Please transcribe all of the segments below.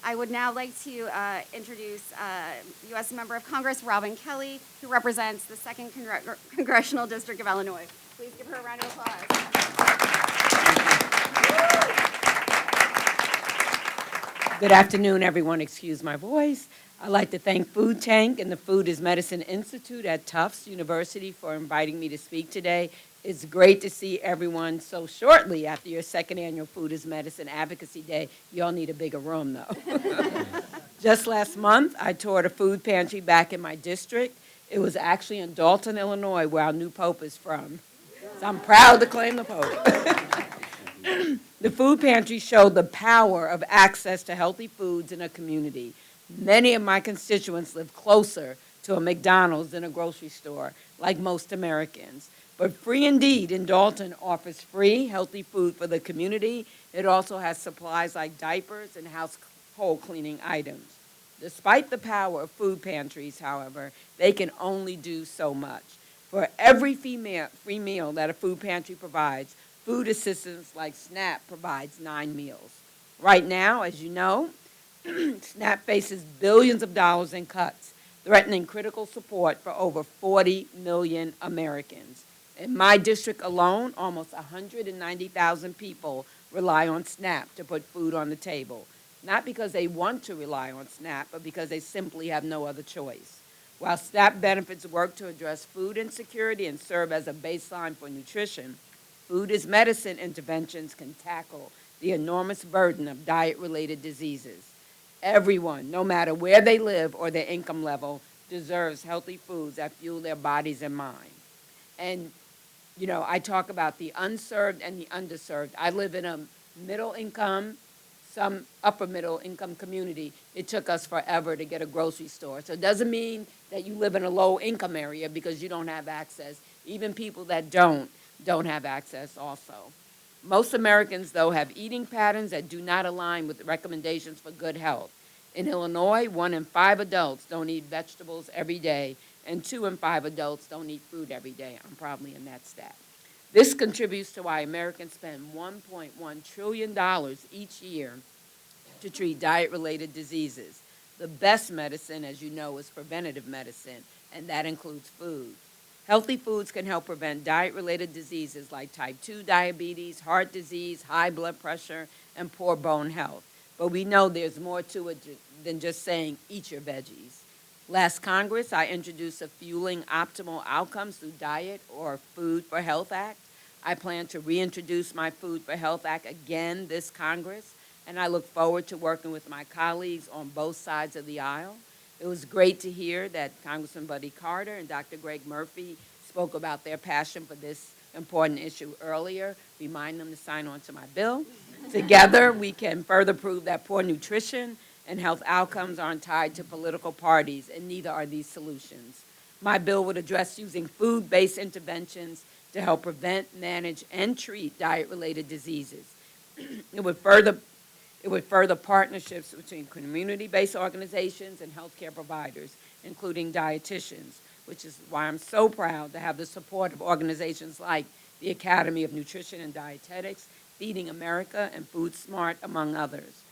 I would now like to introduce U.S. Member of Congress Robin Kelly, who represents the 2nd Congressional District of Illinois. Please give her a round of applause. Good afternoon, everyone. Excuse my voice. I'd like to thank Food Tank and the Food is Medicine Institute at Tufts University for inviting me to speak today. It's great to see everyone so shortly after your 2nd annual Food is Medicine Advocacy Day. You all need a bigger room, though. Just last month, I toured a food pantry back in my district. It was actually in Dalton, Illinois, where our new Pope is from. So I'm proud to claim the Pope. The food pantry showed the power of access to healthy foods in a community. Many of my constituents live closer to a McDonald's than a grocery store, like most Americans. But Free Indeed in Dalton offers free, healthy food for the community. It also has supplies like diapers and household cleaning items. Despite the power of food pantries, however, they can only do so much. For every free meal that a food pantry provides, food assistance like SNAP provides 9 meals. Right now, as you know, SNAP faces billions of dollars in cuts, threatening critical support for over 40 million Americans. In my district alone, almost 190,000 people rely on SNAP to put food on the table, not because they want to rely on SNAP, but because they simply have no other choice. While SNAP benefits work to address food insecurity and serve as a baseline for nutrition, Food is Medicine interventions can tackle the enormous burden of diet-related diseases. Everyone, no matter where they live or their income level, deserves healthy foods that fuel their bodies and mind. And, you know, I talk about the unserved and the underserved. I live in a middle-income, some upper-middle-income community. It took us forever to get a grocery store. So it doesn't mean that you live in a low-income area because you don't have access. Even people that don't have access also. Most Americans, though, have eating patterns that do not align with the recommendations for good health. In Illinois, 1 in 5 adults don't eat vegetables every day, and 2 in 5 adults don't eat fruit every day. I'm probably in that stat. This contributes to why Americans spend $1.1 trillion each year to treat diet-related diseases. The best medicine, as you know, is preventative medicine, and that includes food. Healthy foods can help prevent diet-related diseases like type 2 diabetes, heart disease, high blood pressure, and poor bone health. But we know there's more to it than just saying, eat your veggies. Last Congress, I introduced a Fueling Optimal Outcomes Through Diet or Food for Health Act. I plan to reintroduce my Food for Health Act again this Congress, and I look forward to working with my colleagues on both sides of the aisle. It was great to hear that Congressman Buddy Carter and Dr. Greg Murphy spoke about their passion for this important issue earlier. Remind them to sign on to my bill. Together, we can further prove that poor nutrition and health outcomes aren't tied to political parties, and neither are these solutions. My bill would address using food-based interventions to help prevent, manage, and treat diet-related diseases. It would further partnerships between community-based organizations and healthcare providers, including dietitians, which is why I'm so proud to have the support of organizations like the Academy of Nutrition and Dietetics, Feeding America, and Food Smart, among others.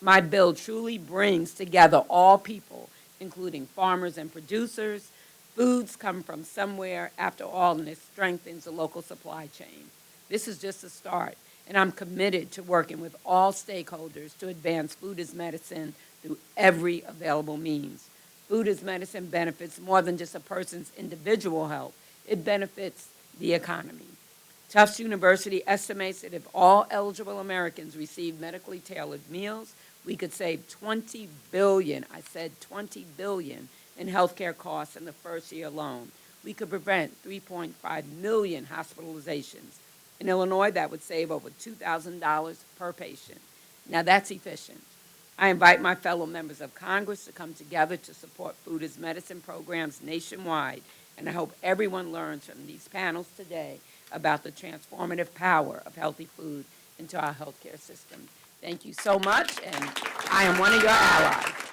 My bill truly brings together all people, including farmers and producers. Foods come from somewhere, after all, and it strengthens the local supply chain. This is just a start, and I'm committed to working with all stakeholders to advance food as medicine through every available means. Food as medicine benefits more than just a person's individual health. It benefits the economy. Tufts University estimates that if all eligible Americans received medically tailored meals, we could save $20 billion, I said $20 billion, in healthcare costs in the first year alone. We could prevent 3.5 million hospitalizations. In Illinois, that would save over $2,000 per patient. Now that's efficient. I invite my fellow members of Congress to come together to support food as medicine programs nationwide, and I hope everyone learns from these panels today about the transformative power of healthy food into our healthcare system. Thank you so much, and I am one of your allies.